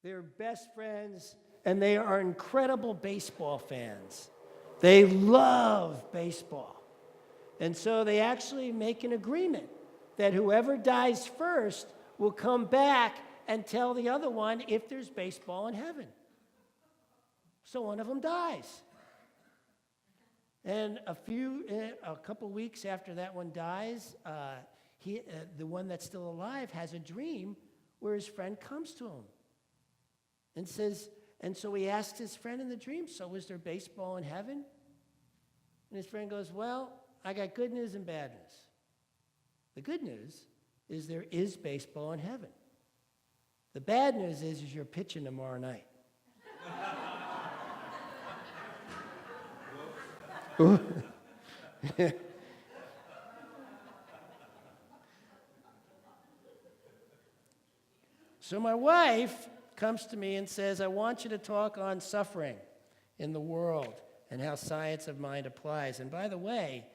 They're best friends, and they are incredible baseball fans. They love baseball. And so they actually make an agreement that whoever dies first will come back and tell the other one if there's baseball in heaven. So one of them dies. And a couple weeks after that one dies, the one that's still alive has a dream where his friend comes to him and says, and so he asks his friend in the dream, so is there baseball in heaven? And his friend goes, well, I got good news and bad news. The good news is there is baseball in heaven. The bad news is you're pitching tomorrow night. So my wife comes to me and says, I want you to talk on suffering in the world and how science of mind applies. And by the way,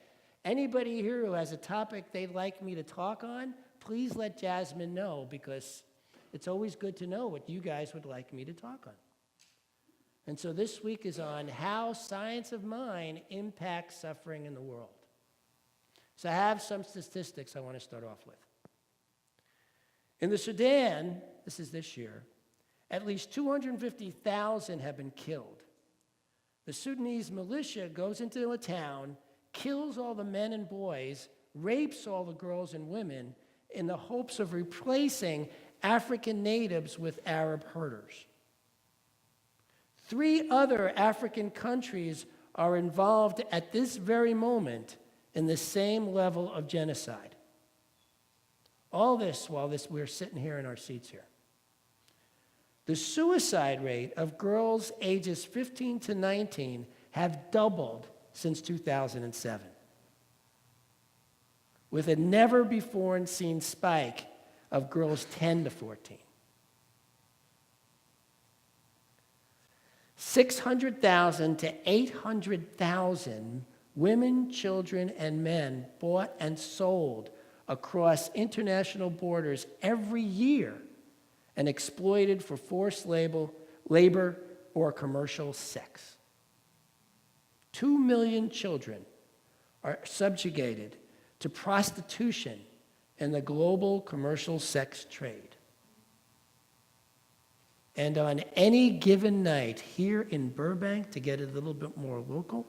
anybody here who has a topic they'd like me to talk on, please let Jasmine know, because it's always good to know what you guys would like me to talk on. And so this week is on how science of mind impacts suffering in the world. So I have some statistics I want to start off with. In the Sudan, this is this year, at least 250,000 have been killed. The Sudanese militia goes into a town, kills all the men and boys, rapes all the girls and women in the hopes of replacing African natives with Arab herders. 3 other African countries are involved at this very moment in the same level of genocide. All this while we're sitting here in our seats here. The suicide rate of girls ages 15 to 19 have doubled since 2007, with a never-before-seen spike of girls 10 to 14. 600,000 to 800,000 women, children, and men bought and sold across international borders every year and exploited for forced labor or commercial sex. 2 million children are subjugated to prostitution in the global commercial sex trade. And on any given night here in Burbank, to get a little bit more local,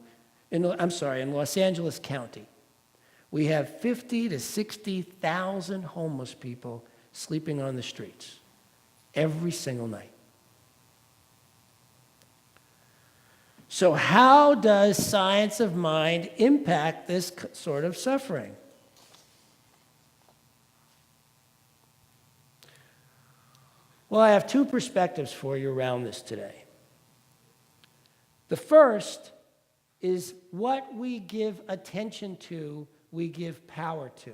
in Los Angeles County, we have 50 to 60,000 homeless people sleeping on the streets every single night. So how does science of mind impact this sort of suffering? Well, I have 2 perspectives for you around this today. The first is what we give attention to, we give power to.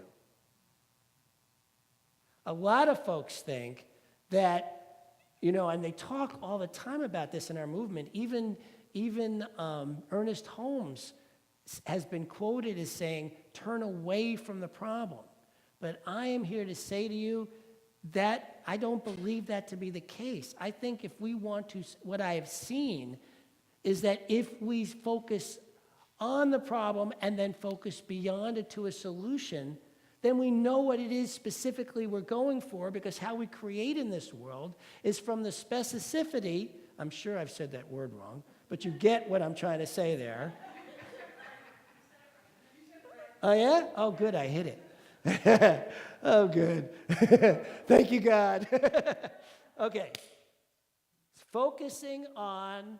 A lot of folks think that, and they talk all the time about this in our movement. Even Ernest Holmes has been quoted as saying, turn away from the problem. But I am here to say to you that I don't believe that to be the case. I think if we want to, what I have seen is that if we focus on the problem and then focus beyond it to a solution, then we know what it is specifically we're going for, because how we create in this world is from the specificity. I'm sure I've said that word wrong, but you get what I'm trying to say there. Oh, yeah? Oh, good, I hit it. Oh, good. Thank you, God. Okay. Focusing on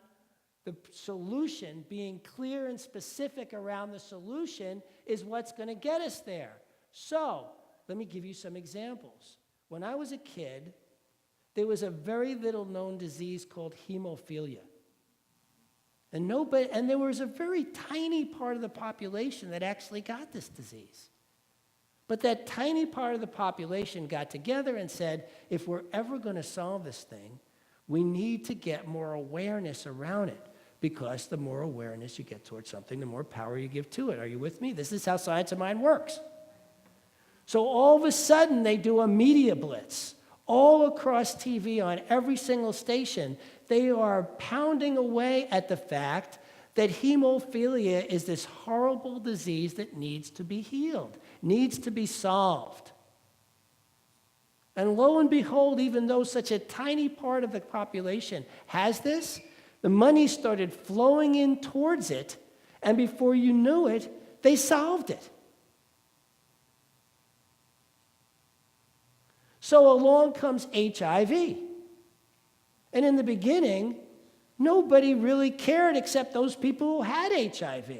the solution, being clear and specific around the solution is what's going to get us there. So, let me give you some examples. When I was a kid, there was a very little known disease called hemophilia. And there was a very tiny part of the population that actually got this disease. But that tiny part of the population got together and said, if we're ever going to solve this thing, we need to get more awareness around it, because the more awareness you get towards something, the more power you give to it. Are you with me? This is how science of mind works. So all of a sudden, they do a media blitz. all across TV on every single station, they are pounding away at the fact that hemophilia is this horrible disease that needs to be healed, needs to be solved. And lo and behold, even though such a tiny part of the population has this, the money started flowing in towards it, and before you knew it, they solved it. So along comes HIV. And in the beginning, nobody really cared except those people who had HIV.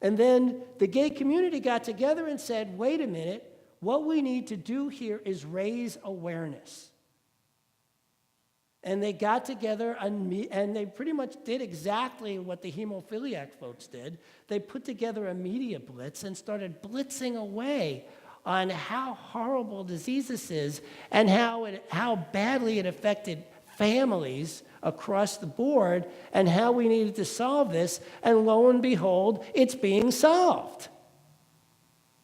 And then the gay community got together and said, wait a minute, what we need to do here is raise awareness. And they got together and they pretty much did exactly what the hemophiliac folks did. They put together a media blitz and started blitzing away on how horrible disease this is and how badly it affected families across the board and how we needed to solve this. And lo and behold, it's being solved.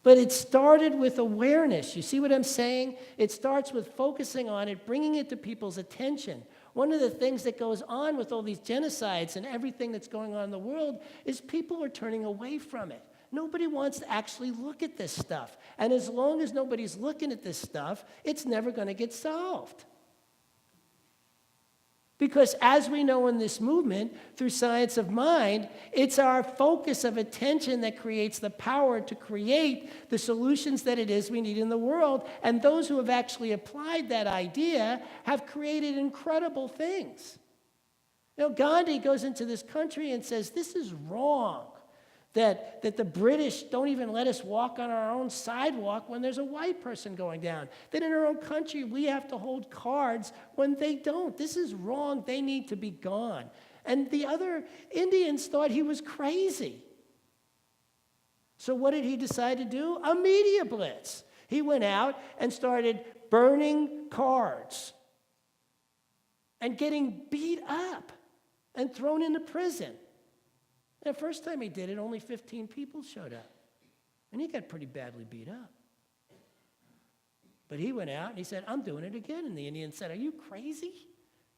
But it started with awareness. You see what I'm saying? It starts with focusing on it, bringing it to people's attention. One of the things that goes on with all these genocides and everything that's going on in the world is people are turning away from it. Nobody wants to actually look at this stuff. And as long as nobody's looking at this stuff, it's never going to get solved. Because as we know in this movement, through science of mind, it's our focus of attention that creates the power to create the solutions that it is we need in the world. And those who have actually applied that idea have created incredible things. You know, Gandhi goes into this country and says, this is wrong. That the British don't even let us walk on our own sidewalk when there's a white person going down. That in our own country, we have to hold cards when they don't. This is wrong. They need to be gone. And the other Indians thought he was crazy. So what did he decide to do? A media blitz. He went out and started burning cards and getting beat up and thrown into prison. The first time he did it, only 15 people showed up. And he got pretty badly beat up. But he went out and he said, I'm doing it again. And the Indian said, are you crazy?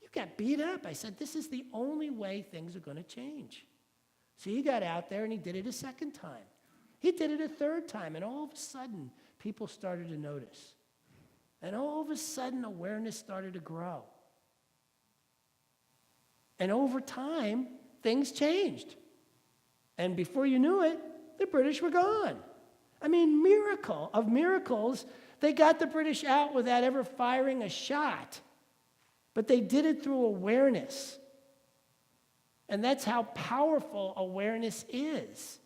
You got beat up. I said, this is the only way things are going to change. So he got out there and he did it a second time. He did it a third time. And all of a sudden, people started to notice. And all of a sudden, awareness started to grow. And over time, things changed. And before you knew it, the British were gone. I mean, miracle of miracles, they got the British out without ever firing a shot. But they did it through awareness. And that's how powerful awareness is.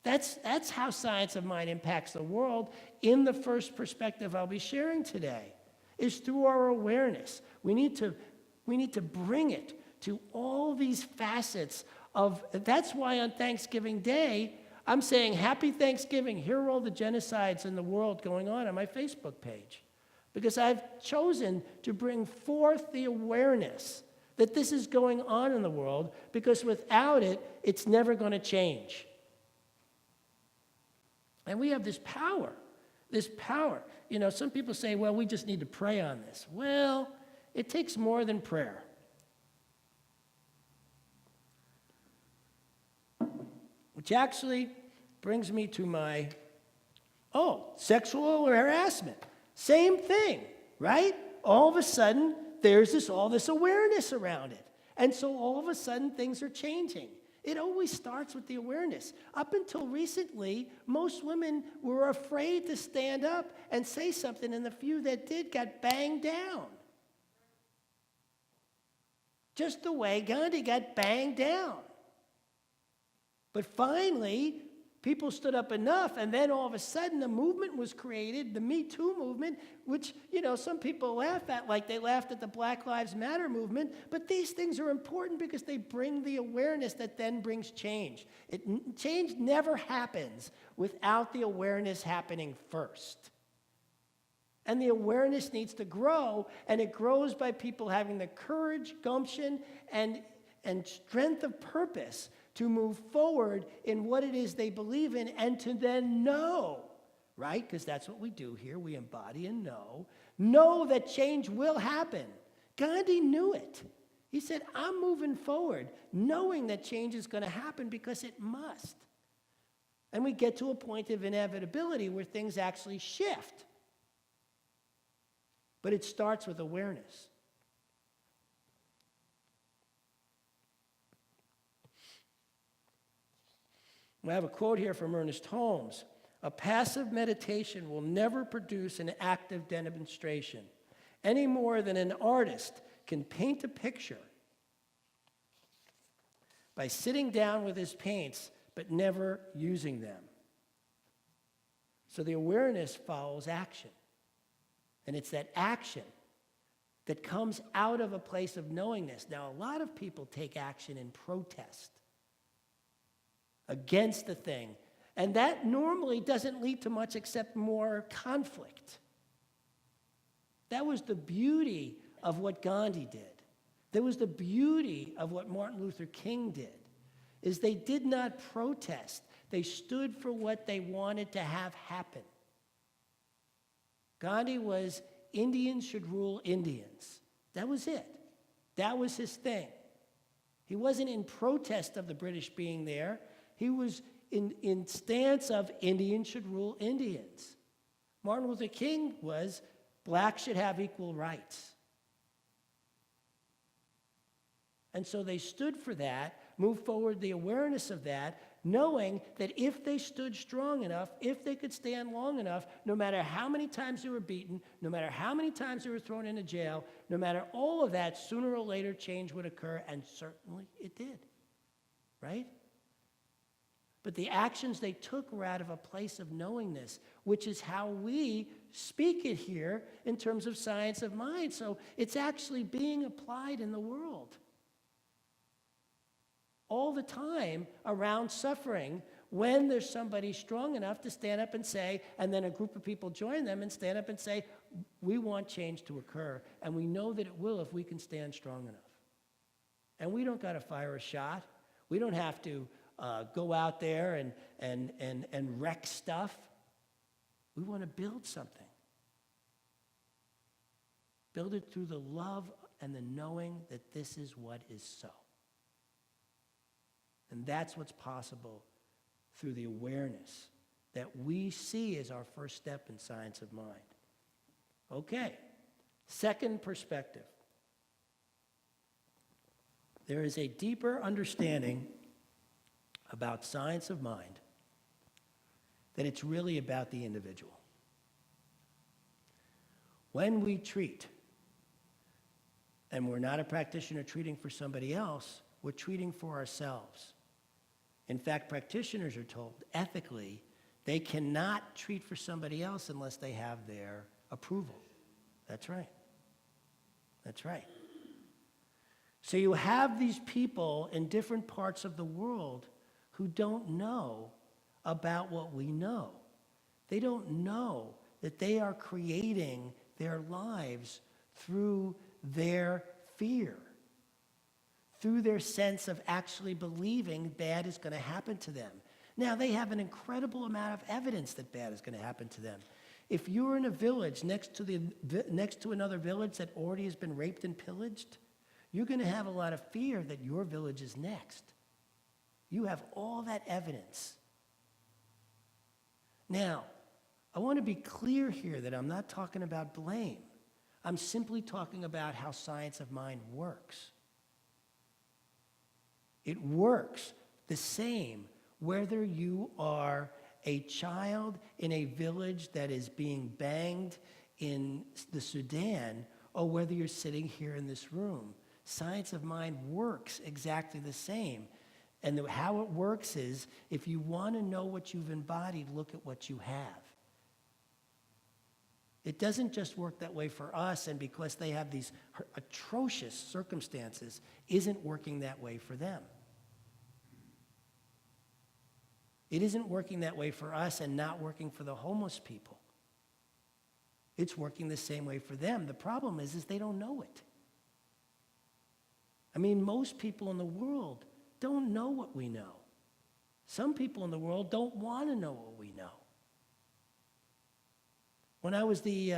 That's how science of mind impacts the world in the first perspective I'll be sharing today, is through our awareness. We need to bring it to all these facets of, that's why on Thanksgiving Day, I'm saying happy Thanksgiving. Here are all the genocides in the world going on my Facebook page. Because I've chosen to bring forth the awareness that this is going on in the world, because without it, it's never going to change. And we have this power, this power. You know, some people say, well, we just need to pray on this. Well, it takes more than prayer. Which actually brings me to my, sexual harassment. Same thing, right? All of a sudden, there's all this awareness around it. And so all of a sudden, things are changing. It always starts with the awareness. Up until recently, most women were afraid to stand up and say something, and the few that did got banged down. Just the way Gandhi got banged down. But finally, people stood up enough, and then all of a sudden, a movement was created, the Me Too movement, which, some people laugh at, like they laughed at the Black Lives Matter movement, but these things are important because they bring the awareness that then brings change. Change never happens without the awareness happening first. And the awareness needs to grow, and it grows by people having the courage, gumption, and strength of purpose to move forward in what it is they believe in, and to then know, right? Because that's what we do here. We embody and know that change will happen. Gandhi knew it. He said, I'm moving forward, knowing that change is going to happen because it must. And we get to a point of inevitability where things actually shift. But it starts with awareness. We have a quote here from Ernest Holmes. A passive meditation will never produce an active demonstration, any more than an artist can paint a picture by sitting down with his paints but never using them. So the awareness follows action. And it's that action that comes out of a place of knowingness. Now, a lot of people take action in protest against the thing. And that normally doesn't lead to much except more conflict. That was the beauty of what Gandhi did. That was the beauty of what Martin Luther King did, is they did not protest. They stood for what they wanted to have happen. Gandhi was Indians should rule Indians. That was it. That was his thing. He wasn't in protest of the British being there. He was in stance of Indians should rule Indians. Martin Luther King was blacks should have equal rights. And so they stood for that, moved forward the awareness of that, knowing that if they stood strong enough, if they could stand long enough, no matter how many times they were beaten, no matter how many times they were thrown into jail, no matter all of that, sooner or later change would occur, and certainly it did, right? But the actions they took were out of a place of knowingness, which is how we speak it here in terms of science of mind. So it's actually being applied in the world all the time around suffering, when there's somebody strong enough to stand up and say, and then a group of people join them and stand up and say, we want change to occur, and we know that it will if we can stand strong enough. And we don't got to fire a shot. We don't have to go out there and wreck stuff. We want to build something. Build it through the love and the knowing that this is what is so. And that's what's possible through the awareness that we see as our first step in science of mind. Okay, second perspective. There is a deeper understanding about science of mind that it's really about the individual. When we treat, and we're not a practitioner treating for somebody else, we're treating for ourselves. In fact, practitioners are told ethically they cannot treat for somebody else unless they have their approval. That's right. That's right. So you have these people in different parts of the world who don't know about what we know. They don't know that they are creating their lives through their fear, through their sense of actually believing bad is going to happen to them. Now, they have an incredible amount of evidence that bad is going to happen to them. If you're in a village next to another village that already has been raped and pillaged, you're going to have a lot of fear that your village is next. You have all that evidence. Now, I want to be clear here that I'm not talking about blame. I'm simply talking about how science of mind works. It works the same whether you are a child in a village that is being banged in the Sudan or whether you're sitting here in this room. Science of mind works exactly the same. And how it works is, if you want to know what you've embodied, look at what you have. It doesn't just work that way for us, and because they have these atrocious circumstances, isn't working that way for them. It isn't working that way for us and not working for the homeless people. It's working the same way for them. The problem is they don't know it. I mean, most people in the world don't know what we know. Some people in the world don't want to know what we know. When I was the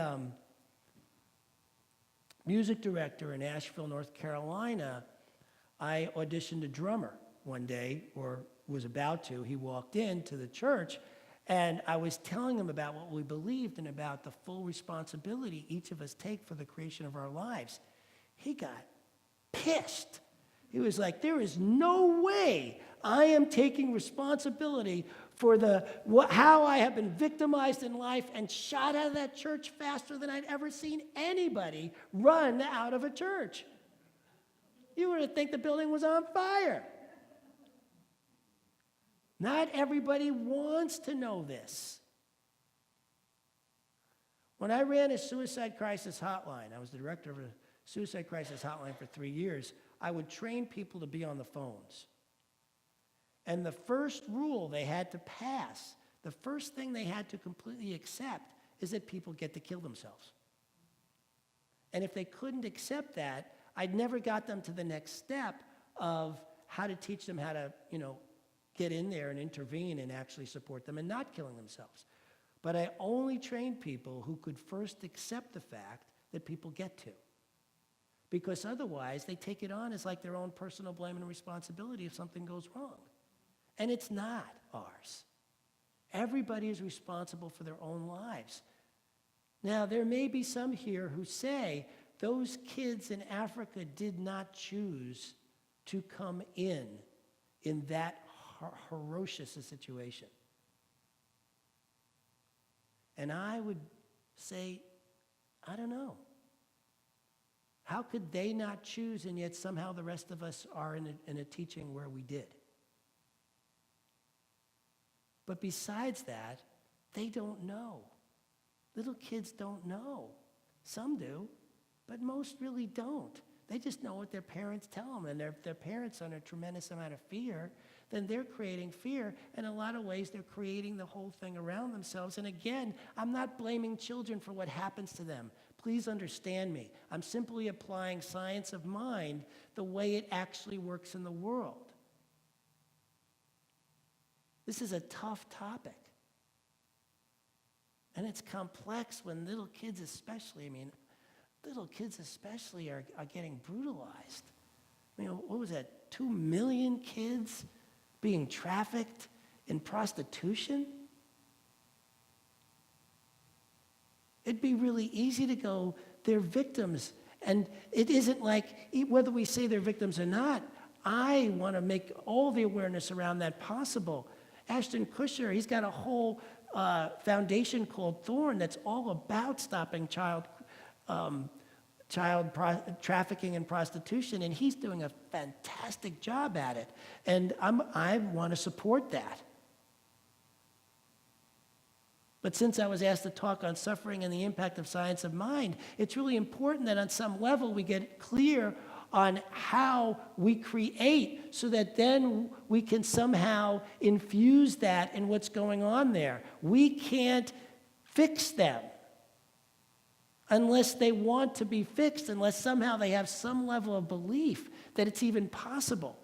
music director in Asheville, North Carolina, I auditioned a drummer one day, or was about to. He walked into the church, and I was telling him about what we believed and about the full responsibility each of us take for the creation of our lives. He got pissed. He was like, there is no way I am taking responsibility for how I have been victimized in life, and shot out of that church faster than I'd ever seen anybody run out of a church. You would think the building was on fire. Not everybody wants to know this. When I ran a suicide crisis hotline, I was the director of a suicide crisis hotline for 3 years, I would train people to be on the phones. And the first rule they had to pass, the first thing they had to completely accept, is that people get to kill themselves. And if they couldn't accept that, I'd never got them to the next step of how to teach them how to, get in there and intervene and actually support them and not killing themselves. But I only trained people who could first accept the fact that people get to. Because otherwise, they take it on as like their own personal blame and responsibility if something goes wrong. And it's not ours. Everybody is responsible for their own lives. Now, there may be some here who say those kids in Africa did not choose to come in that ferocious a situation. And I would say, I don't know. How could they not choose, and yet somehow the rest of us are in a teaching where we did? But besides that, they don't know. Little kids don't know. Some do, but most really don't. They just know what their parents tell them, and their parents are under a tremendous amount of fear. Then they're creating fear. In a lot of ways, they're creating the whole thing around themselves. And again, I'm not blaming children for what happens to them. Please understand me. I'm simply applying science of mind the way it actually works in the world. This is a tough topic. And it's complex when little kids especially, little kids especially are getting brutalized. What was that, 2 million kids being trafficked in prostitution? It'd be really easy to go, they're victims. And it isn't like, whether we say they're victims or not, I want to make all the awareness around that possible. Ashton Kutcher, he's got a whole foundation called Thorn that's all about stopping child trafficking and prostitution, and he's doing a fantastic job at it. And I want to support that. But since I was asked to talk on suffering and the impact of science of mind, it's really important that on some level we get clear on how we create so that then we can somehow infuse that in what's going on there. We can't fix them unless they want to be fixed, unless somehow they have some level of belief that it's even possible.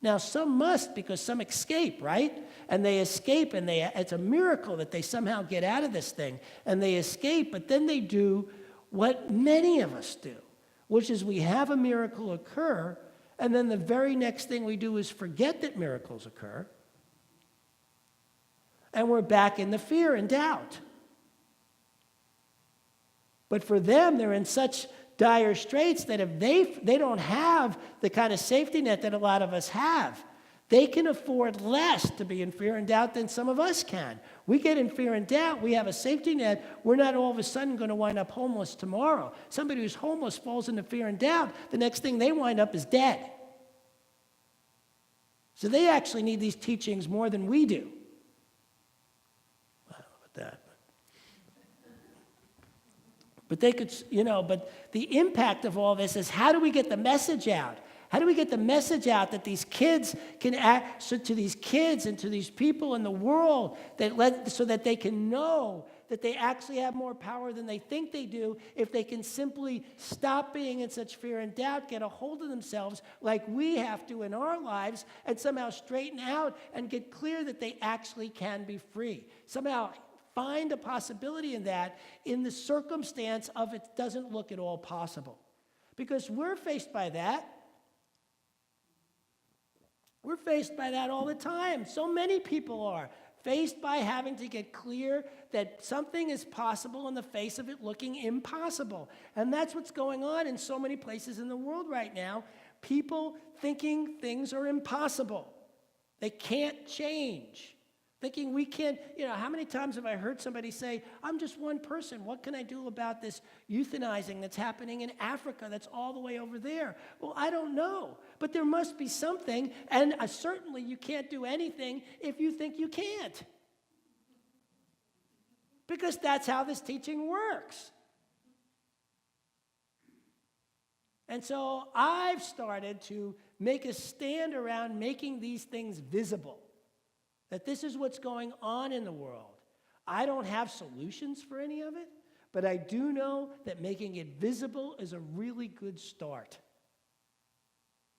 Now, some must, because some escape, right? And they escape, and it's a miracle that they somehow get out of this thing. And they escape, but then they do what many of us do, which is we have a miracle occur, and then the very next thing we do is forget that miracles occur, and we're back in the fear and doubt. But for them, they're in such dire straits that if they don't have the kind of safety net that a lot of us have, they can afford less to be in fear and doubt than some of us can. We get in fear and doubt, we have a safety net, we're not all of a sudden going to wind up homeless tomorrow. Somebody who's homeless falls into fear and doubt, the next thing they wind up is dead. So they actually need these teachings more than we do. I don't know about that. But they could, but the impact of all this is, how do we get the message out? How do we get the message out that these kids can act, so to these kids and to these people in the world, so that they can know that they actually have more power than they think they do if they can simply stop being in such fear and doubt, get a hold of themselves like we have to in our lives, and somehow straighten out and get clear that they actually can be free. Somehow find a possibility in that in the circumstance of it doesn't look at all possible. Because we're faced by that. We're faced by that all the time. So many people are faced by having to get clear that something is possible in the face of it looking impossible. And that's what's going on in so many places in the world right now. People thinking things are impossible. They can't change. Thinking we can't, how many times have I heard somebody say, I'm just one person. What can I do about this euthanizing that's happening in Africa that's all the way over there? Well, I don't know. But there must be something. And certainly you can't do anything if you think you can't. Because that's how this teaching works. And so I've started to make a stand around making these things visible. That this is what's going on in the world. I don't have solutions for any of it, but I do know that making it visible is a really good start.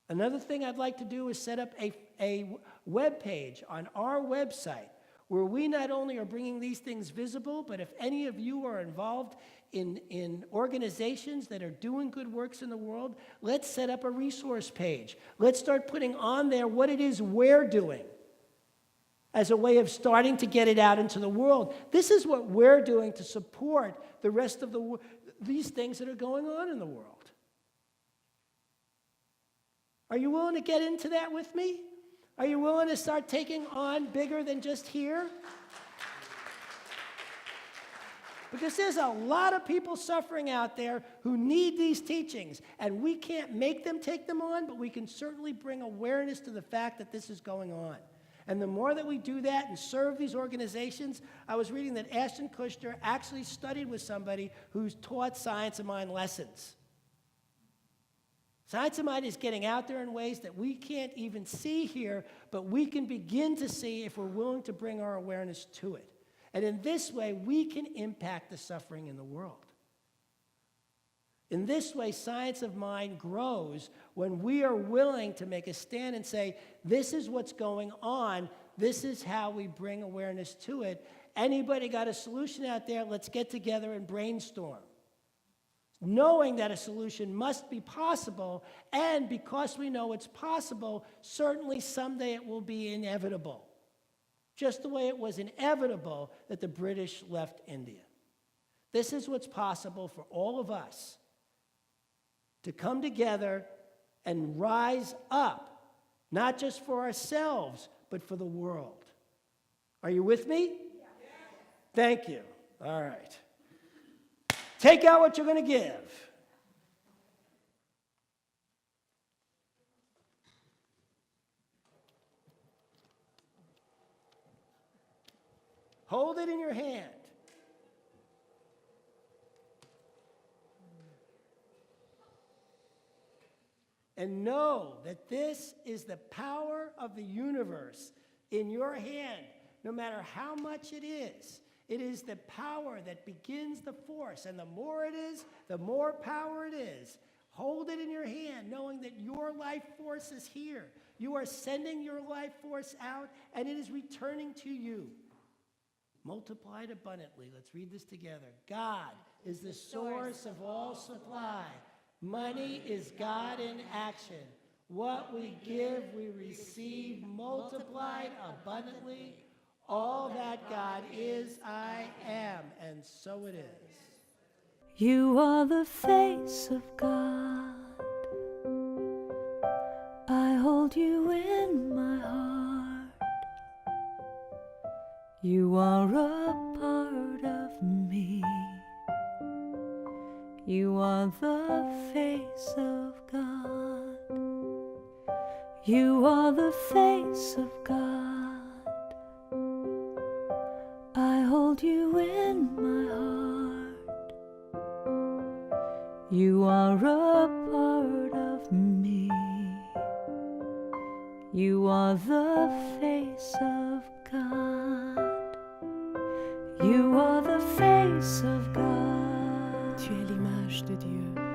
Another thing I'd like to do is set up a web page on our website where we not only are bringing these things visible, but if any of you are involved in organizations that are doing good works in the world, let's set up a resource page. Let's start putting on there what it is we're doing as a way of starting to get it out into the world. This is what we're doing to support the rest of these things that are going on in the world. Are you willing to get into that with me? Are you willing to start taking on bigger than just here? Because there's a lot of people suffering out there who need these teachings, and we can't make them take them on, but we can certainly bring awareness to the fact that this is going on. And the more that we do that and serve these organizations, I was reading that Ashton Kutcher actually studied with somebody who's taught Science of Mind lessons. Science of Mind is getting out there in ways that we can't even see here, but we can begin to see if we're willing to bring our awareness to it. And in this way, we can impact the suffering in the world. In this way, Science of Mind grows when we are willing to make a stand and say, this is what's going on, this is how we bring awareness to it. Anybody got a solution out there? Let's get together and brainstorm. Knowing that a solution must be possible, and because we know it's possible, certainly someday it will be inevitable. Just the way it was inevitable that the British left India. This is what's possible for all of us to come together and rise up, not just for ourselves, but for the world. Are you with me? Yeah. Thank you. All right. Take out what you're going to give. Hold it in your hand. And know that this is the power of the universe in your hand, no matter how much it is. It is the power that begins the force, and the more it is, the more power it is. Hold it in your hand, knowing that your life force is here. You are sending your life force out, and it is returning to you. Multiplied abundantly. Let's read this together. God is the source of all supply. Money is God in action. What we give, we receive multiplied abundantly. All that God is, I am, and so it is. You are the face of God. I hold you in my heart. You are a part of me. You are the face of God. You are the face of God. I hold you in my heart. You are a part of me. You are the face of God. You are the face of God. Tu es l'image de Dieu.